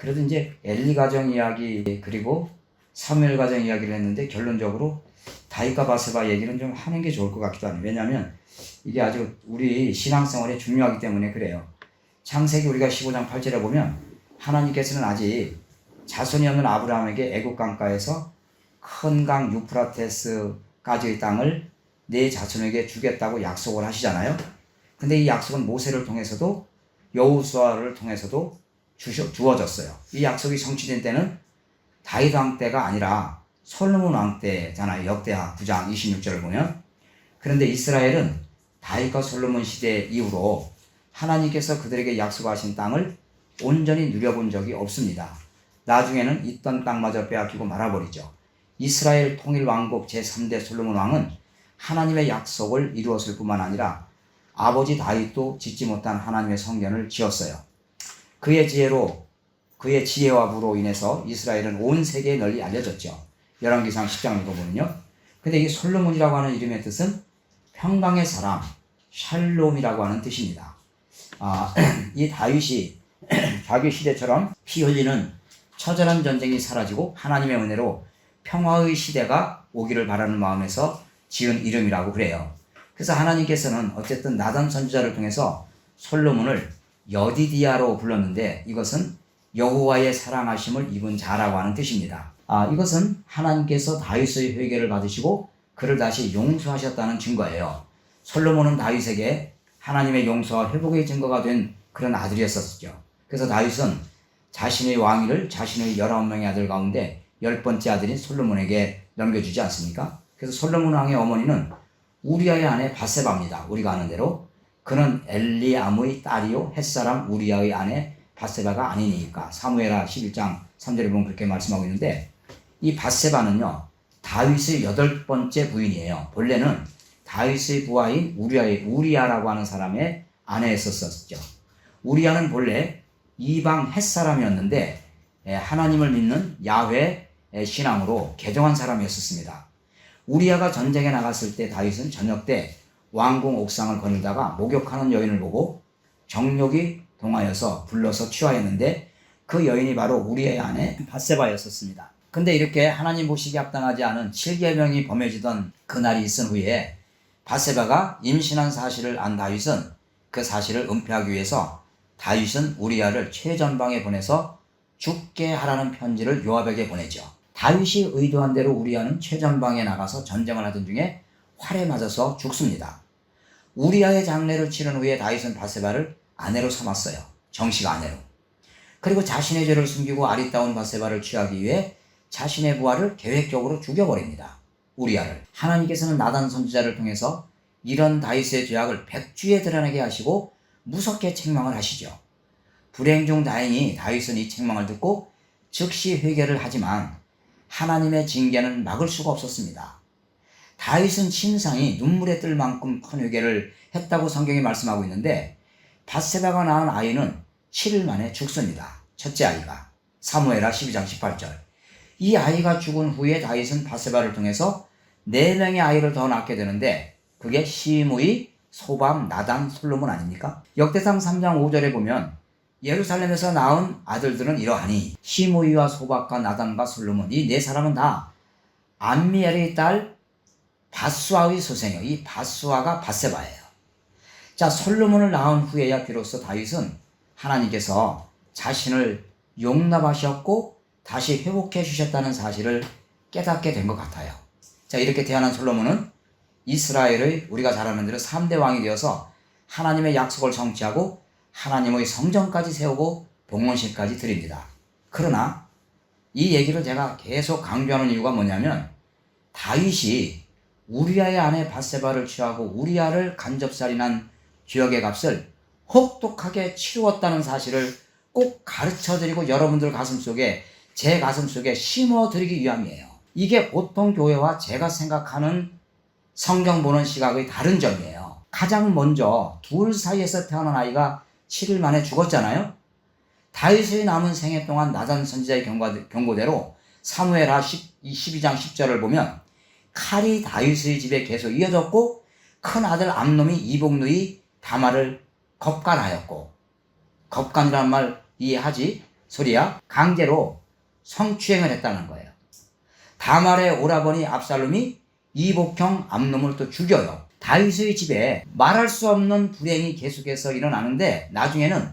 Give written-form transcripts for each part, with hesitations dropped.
그래도 이제 엘리 가정 이야기 그리고 사무엘 가정 이야기를 했는데 결론적으로 다윗과 바세바 얘기는 좀 하는 게 좋을 것 같기도 하네요. 왜냐하면 이게 아주 우리 신앙생활에 중요하기 때문에 그래요. 창세기 우리가 15장 8절에 보면 하나님께서는 아직 자손이 없는 아브라함에게 애굽 강가에서 큰 강 유프라테스까지의 땅을 내 자손에게 주겠다고 약속을 하시잖아요. 근데 이 약속은 모세를 통해서도 여호수아를 통해서도 주어졌어요. 이 약속이 성취된 때는 다윗 왕 때가 아니라 솔로몬 왕 때잖아요. 역대하 9장 26절을 보면. 그런데 이스라엘은 다윗과 솔로몬 시대 이후로 하나님께서 그들에게 약속하신 땅을 온전히 누려본 적이 없습니다. 나중에는 있던 땅마저 빼앗기고 말아버리죠. 이스라엘 통일왕국 제3대 솔로몬 왕은 하나님의 약속을 이루었을 뿐만 아니라 아버지 다윗도 짓지 못한 하나님의 성전을 지었어요. 그의 지혜와 부로 인해서 이스라엘은 온 세계에 널리 알려졌죠. 열왕기상 10장 읽어보면요. 근데 이 솔로몬이라고 하는 이름의 뜻은 평강의 사람, 샬롬이라고 하는 뜻입니다. 이 다윗이 자기 시대처럼 피 흘리는 처절한 전쟁이 사라지고 하나님의 은혜로 평화의 시대가 오기를 바라는 마음에서 지은 이름이라고 그래요. 그래서 하나님께서는 어쨌든 나단 선지자를 통해서 솔로몬을 여디디아로 불렀는데 이것은 여호와의 사랑하심을 입은 자라고 하는 뜻입니다. 이것은 하나님께서 다윗의 회개를 받으시고 그를 다시 용서하셨다는 증거예요. 솔로몬은 다윗에게 하나님의 용서와 회복의 증거가 된 그런 아들이었었죠. 그래서 다윗은 자신의 왕위를 자신의 19명의 아들 가운데 10번째 아들인 솔로몬에게 넘겨주지 않습니까? 그래서 솔로몬 왕의 어머니는 우리아의 아내 바세바입니다. 우리가 아는 대로. 그는 엘리암의 딸이요 햇사람 우리아의 아내 바세바가 아니니까. 사무엘하 11장 3절에 보면 그렇게 말씀하고 있는데 이 바세바는요 다윗의 8번째 부인이에요. 본래는 다윗의 부하인 우리아라고 하는 사람의 아내였었죠. 우리아는 본래 이방 햇사람이었는데 하나님을 믿는 야훼 신앙으로 개종한 사람이었습니다. 우리아가 전쟁에 나갔을 때 다윗은 저녁 때 왕궁 옥상을 거닐다가 목욕하는 여인을 보고 정욕이 동하여서 불러서 취하였는데 그 여인이 바로 우리아의 아내 바세바였었습니다. 근데 이렇게 하나님 보시기에 합당하지 않은 7계명이 범해지던 그날이 있은 후에 바세바가 임신한 사실을 안 다윗은 그 사실을 은폐하기 위해서 다윗은 우리아를 최전방에 보내서 죽게 하라는 편지를 요압에게 보내죠. 다윗이 의도한 대로 우리아는 최전방에 나가서 전쟁을 하던 중에 활에 맞아서 죽습니다. 우리아의 장례를 치른 후에 다윗은 바세바를 아내로 삼았어요. 정식 아내로. 그리고 자신의 죄를 숨기고 아리따운 바세바를 취하기 위해 자신의 부하를 계획적으로 죽여버립니다. 우리아를. 하나님께서는 나단 선지자를 통해서 이런 다윗의 죄악을 백주에 드러나게 하시고 무섭게 책망을 하시죠. 불행 중 다행히 다윗은 이 책망을 듣고 즉시 회개를 하지만 하나님의 징계는 막을 수가 없었습니다. 다윗은 신상이 눈물에 뜰 만큼 큰 회개를 했다고 성경이 말씀하고 있는데 바세바가 낳은 아이는 7일 만에 죽습니다. 첫째 아이가. 사무엘하 12장 18절. 이 아이가 죽은 후에 다윗은 바세바를 통해서 4명의 아이를 더 낳게 되는데 그게 시므이, 소밤, 나단, 솔로몬 아닙니까? 역대상 3장 5절에 보면 예루살렘에서 낳은 아들들은 이러하니 시므이와 소박과 나단과 솔로몬 이 4사람은 다 암미엘의 딸 바수아의 소생이요. 이 바수아가 바세바예요. 자, 솔로몬을 낳은 후에야 비로소 다윗은 하나님께서 자신을 용납하셨고 다시 회복해 주셨다는 사실을 깨닫게 된 것 같아요. 자, 이렇게 태어난 솔로몬은 이스라엘의 우리가 잘 아는 대로 3대 왕이 되어서 하나님의 약속을 성취하고 하나님의 성전까지 세우고 봉헌식까지 드립니다. 그러나 이 얘기를 제가 계속 강조하는 이유가 뭐냐면 다윗이 우리아의 아내 바세바를 취하고 우리아를 간접살인한 죄악의 값을 혹독하게 치루었다는 사실을 꼭 가르쳐드리고 여러분들 가슴속에 제 가슴속에 심어드리기 위함이에요. 이게 보통 교회와 제가 생각하는 성경 보는 시각의 다른 점이에요. 가장 먼저 둘 사이에서 태어난 아이가 7일 만에 죽었잖아요. 다윗의 남은 생애 동안 나단 선지자의 경고대로 사무엘하 12장 10절을 보면 칼이 다윗의 집에 계속 이어졌고 큰 아들 암놈이 이복누이 다말을 겁간하였고 겁간이라는 말 이해하지? 소리야? 강제로 성추행을 했다는 거예요. 다말의 오라버니 압살롬이 이복형 암놈을 또 죽여요. 다윗의 집에 말할 수 없는 불행이 계속해서 일어나는데 나중에는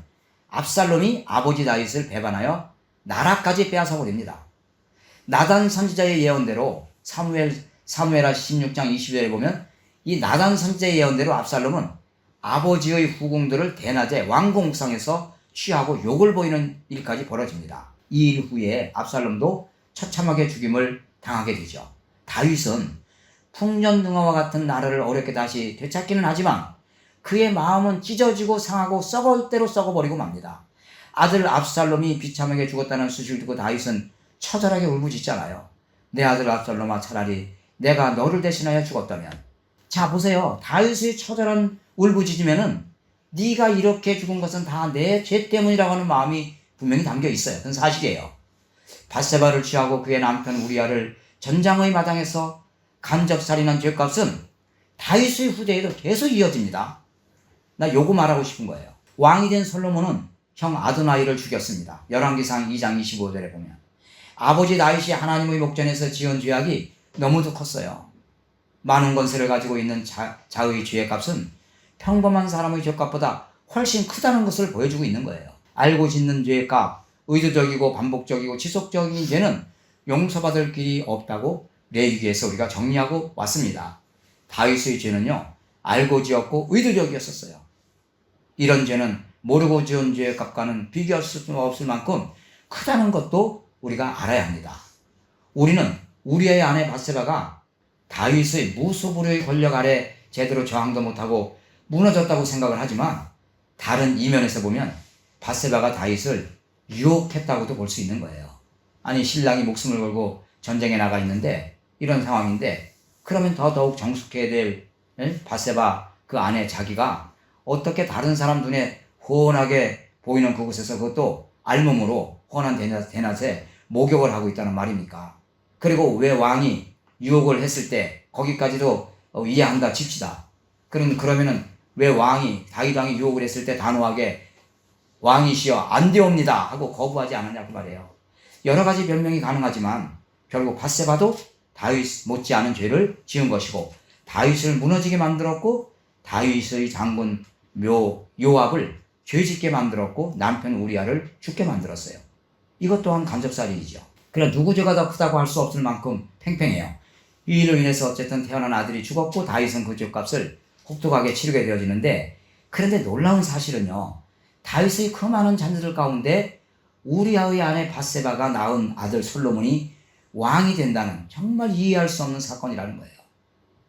압살롬이 아버지 다윗을 배반하여 나라까지 빼앗아버립니다. 나단 선지자의 예언대로 사무엘하 16장 20절에 보면 이 나단 선지자의 예언대로 압살롬은 아버지의 후궁들을 대낮에 왕궁상에서 취하고 욕을 보이는 일까지 벌어집니다. 이 일 후에 압살롬도 처참하게 죽임을 당하게 되죠. 다윗은 풍년등화와 같은 나라를 어렵게 다시 되찾기는 하지만 그의 마음은 찢어지고 상하고 썩을 대로 썩어버리고 맙니다. 아들 압살롬이 비참하게 죽었다는 소식을 듣고 다윗은 처절하게 울부짖잖아요. 내 아들 압살롬아, 차라리 내가 너를 대신하여 죽었다면. 자, 보세요. 다윗의 처절한 울부짖으면은 네가 이렇게 죽은 것은 다 내 죄 때문이라고 하는 마음이 분명히 담겨 있어요. 그건 사실이에요. 밧세바를 취하고 그의 남편 우리아를 전장의 마당에서 간접살인한 죄값은 다윗의 후대에도 계속 이어집니다. 나 요거 말하고 싶은 거예요. 왕이 된 솔로몬은 형 아도나이를 죽였습니다. 열왕기상 2장 25절에 보면 아버지 다윗이 하나님의 목전에서 지은 죄악이 너무도 컸어요. 많은 권세를 가지고 있는 자의 죄값은 평범한 사람의 죄값보다 훨씬 크다는 것을 보여주고 있는 거예요. 알고 짓는 죄값, 의도적이고 반복적이고 지속적인 죄는 용서받을 길이 없다고 레위기에서 우리가 정리하고 왔습니다. 다윗의 죄는요, 알고 지었고 의도적이었었어요. 이런 죄는 모르고 지은 죄의 값과는 비교할 수 없을 만큼 크다는 것도 우리가 알아야 합니다. 우리는 우리의 아내 밧세바가 다윗의 무소불위의 권력 아래 제대로 저항도 못하고 무너졌다고 생각을 하지만 다른 이면에서 보면 밧세바가 다윗을 유혹했다고도 볼 수 있는 거예요. 아니, 신랑이 목숨을 걸고 전쟁에 나가 있는데 이런 상황인데 그러면 더더욱 정숙해야 될 밧세바 그 아내 자기가 어떻게 다른 사람 눈에 훤하게 보이는 그곳에서 그것도 알몸으로 훤한 대낮에 목욕을 하고 있다는 말입니까? 그리고 왜 왕이 유혹을 했을 때 거기까지도 이해한다 칩시다. 그러면은 왜 다윗 왕이 유혹을 했을 때 단호하게 왕이시여 안 되옵니다 하고 거부하지 않았냐고 말이에요. 여러 가지 변명이 가능하지만 결국 밧세바도 다윗 못지않은 죄를 지은 것이고 다윗을 무너지게 만들었고 다윗의 장군 요압을 죄짓게 만들었고 남편 우리아를 죽게 만들었어요. 이것 또한 간접살인이죠. 그래 누구 죄가 더 크다고 할 수 없을 만큼 팽팽해요. 이 일로 인해서 어쨌든 태어난 아들이 죽었고 다윗은 그 죄값을 혹독하게 치르게 되어지는데 그런데 놀라운 사실은요. 다윗의 그 많은 자녀들 가운데 우리아의 아내 밧세바가 낳은 아들 솔로몬이 왕이 된다는 정말 이해할 수 없는 사건이라는 거예요.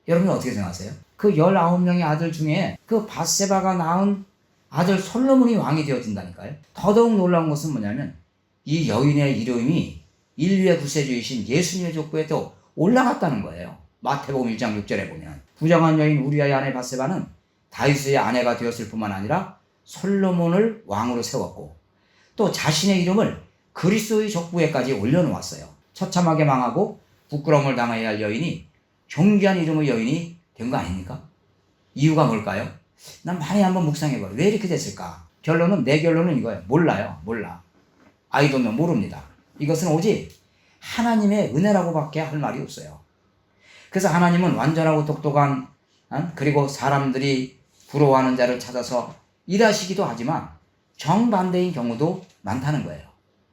여러분 어떻게 생각하세요? 그 19명의 아들 중에 그 밧세바가 낳은 아들 솔로몬이 왕이 되어진다니까요. 더더욱 놀라운 것은 뭐냐면 이 여인의 이름이 인류의 구세주이신 예수님의 족보에 또 올라갔다는 거예요. 마태복음 1장 6절에 보면 부정한 여인 우리아의 아내 밧세바는 다윗의 아내가 되었을 뿐만 아니라 솔로몬을 왕으로 세웠고 또 자신의 이름을 그리스도의 족보에까지 올려놓았어요. 처참하게 망하고 부끄러움을 당해야 할 여인이 존귀한 이름의 여인이 된 거 아닙니까? 이유가 뭘까요? 난 많이 한번 묵상해봐요. 왜 이렇게 됐을까? 내 결론은 이거예요. 몰라요. 몰라. 아이도면 모릅니다. 이것은 오직 하나님의 은혜라고 밖에 할 말이 없어요. 그래서 하나님은 완전하고 똑똑한 그리고 사람들이 부러워하는 자를 찾아서 일하시기도 하지만 정반대인 경우도 많다는 거예요.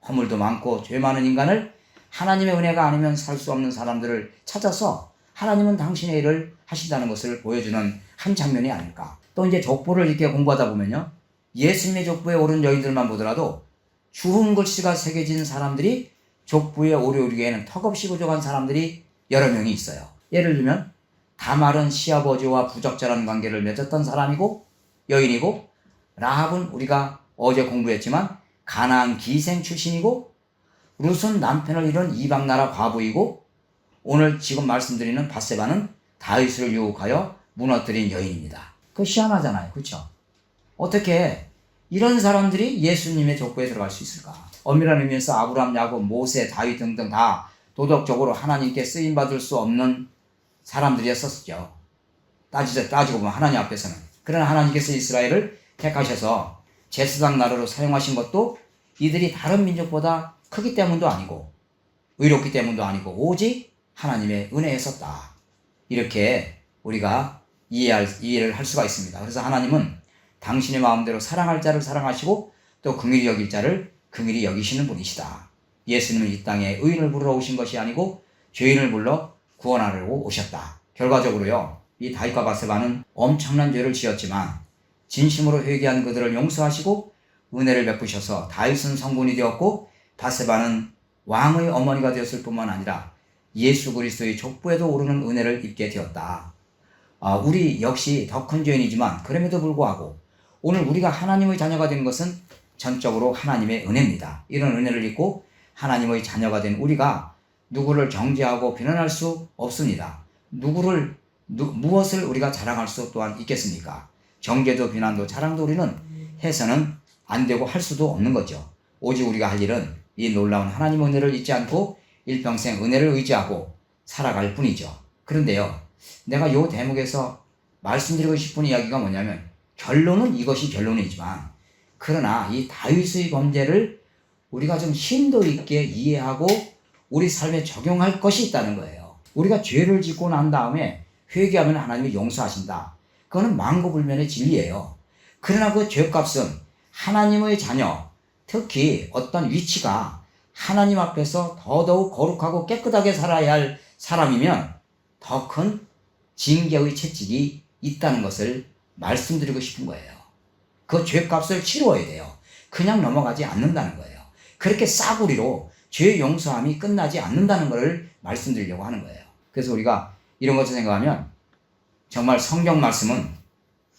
허물도 많고 죄 많은 인간을 하나님의 은혜가 아니면 살 수 없는 사람들을 찾아서 하나님은 당신의 일을 하신다는 것을 보여주는 한 장면이 아닐까. 또 이제 족보를 이렇게 공부하다 보면요. 예수님의 족보에 오른 여인들만 보더라도 주홍 글씨가 새겨진 사람들이 족보에 오르기에는 턱없이 부족한 사람들이 여러 명이 있어요. 예를 들면 다말은 시아버지와 부적절한 관계를 맺었던 사람이고 여인이고 라합은 우리가 어제 공부했지만 가나안 기생 출신이고 룻은 남편을 잃은 이방나라 과부이고 오늘 지금 말씀드리는 밧세바는 다윗을 유혹하여 무너뜨린 여인입니다. 그거 희한하잖아요. 그렇죠? 어떻게 이런 사람들이 예수님의 족보에 들어갈 수 있을까? 엄밀한 의미에서 아브라함, 야곱, 모세, 다윗 등등 다 도덕적으로 하나님께 쓰임받을 수 없는 사람들이었었죠. 따지고 보면 하나님 앞에서는. 그러나 하나님께서 이스라엘을 택하셔서 제사장 나라로 사용하신 것도 이들이 다른 민족보다 크기 때문도 아니고 의롭기 때문도 아니고 오직 하나님의 은혜였었다. 이렇게 우리가 이해를 할 수가 있습니다. 그래서 하나님은 당신의 마음대로 사랑할 자를 사랑하시고 또 긍휼히 여길 자를 긍휼히 여기시는 분이시다. 예수님은 이 땅에 의인을 부르러 오신 것이 아니고 죄인을 불러 구원하려고 오셨다. 결과적으로요, 이 다윗과 바세바는 엄청난 죄를 지었지만 진심으로 회개한 그들을 용서하시고 은혜를 베푸셔서 다윗은 성군이 되었고 바세바는 왕의 어머니가 되었을 뿐만 아니라 예수 그리스도의 족보에도 오르는 은혜를 입게 되었다. 우리 역시 더 큰 죄인이지만 그럼에도 불구하고 오늘 우리가 하나님의 자녀가 된 것은 전적으로 하나님의 은혜입니다. 이런 은혜를 입고 하나님의 자녀가 된 우리가 누구를 정죄하고 비난할 수 없습니다. 무엇을 우리가 자랑할 수 또한 있겠습니까? 정죄도 비난도 자랑도 우리는 해서는 안 되고 할 수도 없는 거죠. 오직 우리가 할 일은 이 놀라운 하나님의 은혜를 잊지 않고 일평생 은혜를 의지하고 살아갈 뿐이죠. 그런데요, 내가 이 대목에서 말씀드리고 싶은 이야기가 뭐냐면 결론은 이것이 결론이지만 그러나 이 다윗의 범죄를 우리가 좀 심도 있게 이해하고 우리 삶에 적용할 것이 있다는 거예요. 우리가 죄를 짓고 난 다음에 회개하면 하나님이 용서하신다. 그거는 만고불면의 진리예요. 그러나 그 죄값은 하나님의 자녀, 특히 어떤 위치가 하나님 앞에서 더더욱 거룩하고 깨끗하게 살아야 할 사람이면 더 큰 징계의 채찍이 있다는 것을 말씀드리고 싶은 거예요. 그 죄값을 치루어야 돼요. 그냥 넘어가지 않는다는 거예요. 그렇게 싸구리로 죄 용서함이 끝나지 않는다는 것을 말씀드리려고 하는 거예요. 그래서 우리가 이런 것을 생각하면 정말 성경 말씀은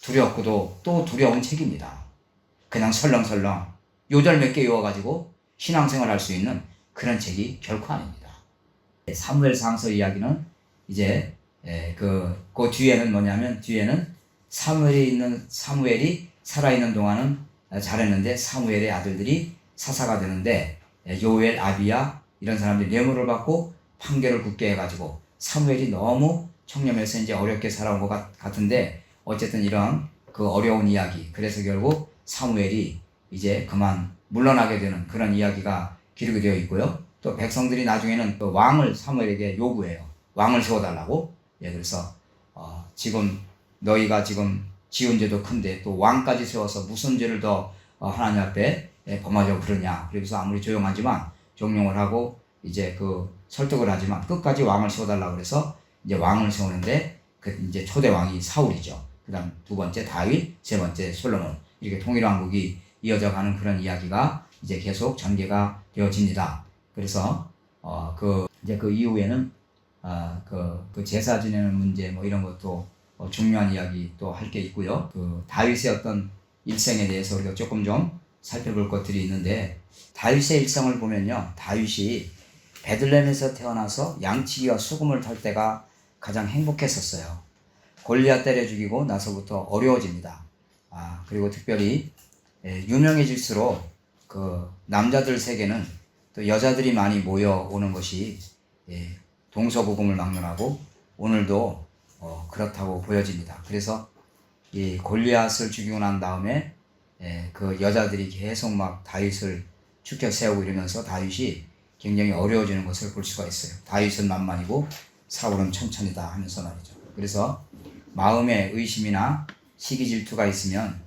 두렵고도 또 두려운 책입니다. 그냥 설렁설렁 요절 몇 개 외워가지고 신앙생활 할 수 있는 그런 책이 결코 아닙니다. 사무엘상서 이야기는 이제 그 뒤에는 뭐냐면 뒤에는 사무엘이 살아있는 동안은 잘했는데 사무엘의 아들들이 사사가 되는데 요엘, 아비야 이런 사람들이 뇌물을 받고 판결을 굳게 해가지고 사무엘이 너무 청렴해서 이제 어렵게 살아온 것 같은데 어쨌든 이런 그 어려운 이야기, 그래서 결국 사무엘이 이제 그만 물러나게 되는 그런 이야기가 기록이 되어 있고요. 또 백성들이 나중에는 그 왕을 사무엘에게 요구해요. 왕을 세워달라고. 그래서 지금 너희가 지금 지은 죄도 큰데 또 왕까지 세워서 무슨 죄를 더 하나님 앞에 범하려고 그러냐. 그래서 아무리 조용하지만 종용을 하고 이제 그 설득을 하지만 끝까지 왕을 세워달라고 그래서 이제 왕을 세우는데 그 이제 초대 왕이 사울이죠. 그다음 두 번째 다윗, 세 번째 솔로몬, 이렇게 통일 왕국이 이어져 가는 그런 이야기가 이제 계속 전개가 되어집니다. 그래서 이제 그 이후에는 그 제사 지내는 문제 뭐 이런 것도 중요한 이야기 또 할 게 있고요. 그 다윗의 어떤 일생에 대해서 우리가 조금 좀 살펴볼 것들이 있는데 다윗의 일생을 보면요, 다윗이 베들레헴에서 태어나서 양치기와 수금을 탈 때가 가장 행복했었어요. 골리앗 때려 죽이고 나서부터 어려워집니다. 그리고 특별히 유명해질수록 그 남자들 세계는 또 여자들이 많이 모여오는 것이 동서고금을 막론하고 오늘도 그렇다고 보여집니다. 그래서 이 골리앗을 죽이고 난 다음에 그 여자들이 계속 막 다윗을 추켜 세우고 이러면서 다윗이 굉장히 어려워지는 것을 볼 수가 있어요. 다윗은 만만이고 사울은 천천히다 하면서 말이죠. 그래서 마음에 의심이나 시기 질투가 있으면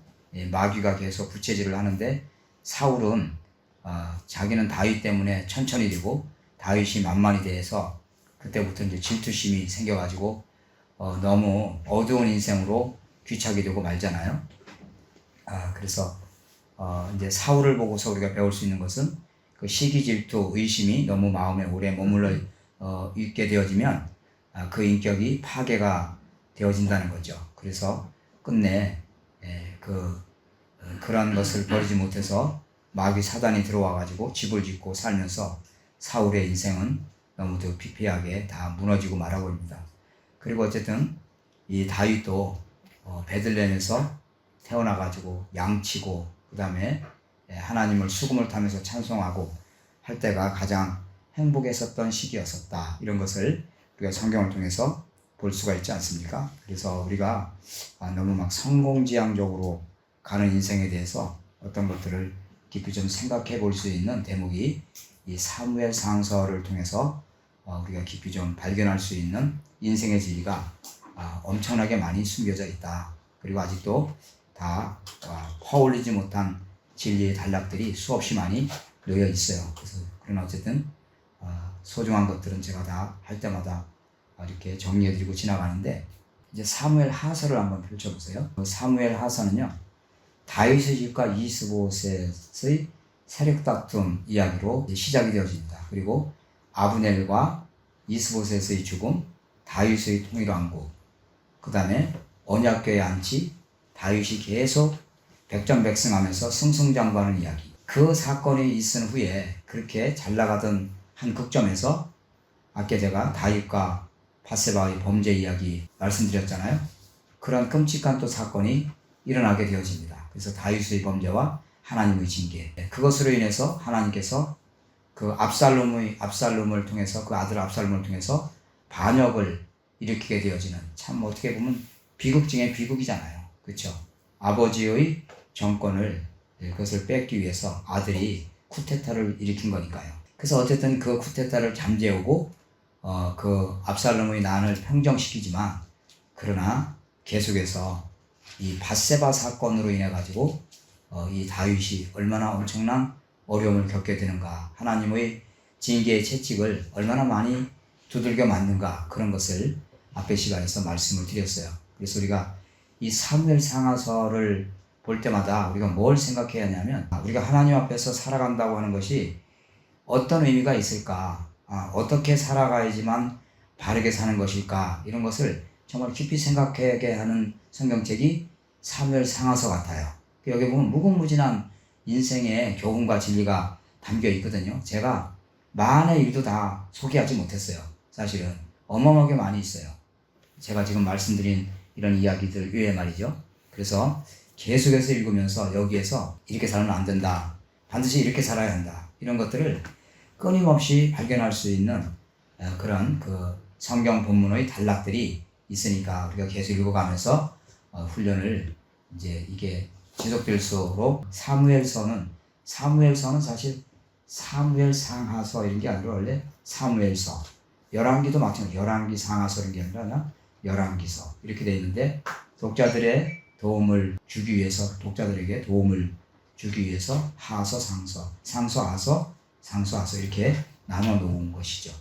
마귀가 계속 부채질을 하는데 사울은 자기는 다윗 때문에 천천히 되고 다윗이 만만히 대해서 그때부터 이제 질투심이 생겨가지고 너무 어두운 인생으로 귀착이 되고 말잖아요. 그래서 이제 사울을 보고서 우리가 배울 수 있는 것은 그 시기 질투, 의심이 너무 마음에 오래 머물러 있게 되어지면 그 인격이 파괴가 되어진다는 거죠. 그래서 끝내 그런 것을 버리지 못해서 마귀 사단이 들어와 가지고 집을 짓고 살면서 사울의 인생은 너무도 피폐하게 다 무너지고 말아버립니다. 그리고 어쨌든 이 다윗도 베들레헴에서 태어나 가지고 양치고 그 다음에 하나님을 수금을 타면서 찬송하고 할 때가 가장 행복했었던 시기였었다. 이런 것을 우리가 성경을 통해서 볼 수가 있지 않습니까? 그래서 우리가 너무 막 성공지향적으로 가는 인생에 대해서 어떤 것들을 깊이 좀 생각해 볼 수 있는 대목이 이 사무엘 상서를 통해서 우리가 깊이 좀 발견할 수 있는 인생의 진리가 엄청나게 많이 숨겨져 있다. 그리고 아직도 다 퍼올리지 못한 진리의 단락들이 수없이 많이 놓여 있어요. 그래서 그러나 어쨌든 소중한 것들은 제가 다 할 때마다 이렇게 정리해드리고 지나가는데, 이제 사무엘 하서를 한번 펼쳐보세요. 사무엘 하서는요, 다윗의 집과 이스보셋의 세력 다툼 이야기로 시작이 되어집니다. 그리고 아브넬과 이스보셋의 죽음, 다윗의 통일왕국, 그 다음에 언약궤의 안치, 다윗이 계속 백전백승하면서 승승장구하는 이야기. 그 사건이 있은 후에 그렇게 잘 나가던 한 극점에서 아까 제가 다윗과 바세바의 범죄 이야기 말씀드렸잖아요. 그런 끔찍한 또 사건이 일어나게 되어집니다. 그래서 다윗의 범죄와 하나님의 징계, 그것으로 인해서 하나님께서 그 압살롬을 통해서, 그 아들 압살롬을 통해서 반역을 일으키게 되어지는, 참 어떻게 보면 비극 중에 비극이잖아요. 그렇죠? 아버지의 정권을, 그것을 뺏기 위해서 아들이 쿠데타를 일으킨 거니까요. 그래서 어쨌든 그 쿠데타를 잠재우고 그 압살롬의 난을 평정시키지만, 그러나 계속해서 이 밧세바 사건으로 인해 가지고 이 다윗이 얼마나 엄청난 어려움을 겪게 되는가, 하나님의 징계의 채찍을 얼마나 많이 두들겨 맞는가, 그런 것을 앞의 시간에서 말씀을 드렸어요. 그래서 우리가 이 사무엘 상하서를 볼 때마다 우리가 뭘 생각해야 하냐면, 우리가 하나님 앞에서 살아간다고 하는 것이 어떤 의미가 있을까, 어떻게 살아가야지만 바르게 사는 것일까, 이런 것을 정말 깊이 생각하게 하는 성경책이 사무엘 상하서 같아요. 여기 보면 무궁무진한 인생의 교훈과 진리가 담겨 있거든요. 제가 많은 일도 다 소개하지 못했어요. 사실은 어마어마하게 많이 있어요. 제가 지금 말씀드린 이런 이야기들 외에 말이죠. 그래서 계속해서 읽으면서 여기에서 이렇게 살면 안 된다, 반드시 이렇게 살아야 한다, 이런 것들을 끊임없이 발견할 수 있는 그런 그 성경 본문의 단락들이 있으니까 우리가 계속 읽어가면서 훈련을, 이제 이게 지속될수록 사무엘서는 사실 사무엘 상하서 이런 게 아니라 원래 사무엘서, 열왕기도 마찬가지로 열왕기 상하서 이런 게 아니라 열왕기서 이렇게 되어 있는데, 독자들에게 도움을 주기 위해서 하서, 상서, 상서, 하서, 상서, 하서 이렇게 나눠 놓은 것이죠.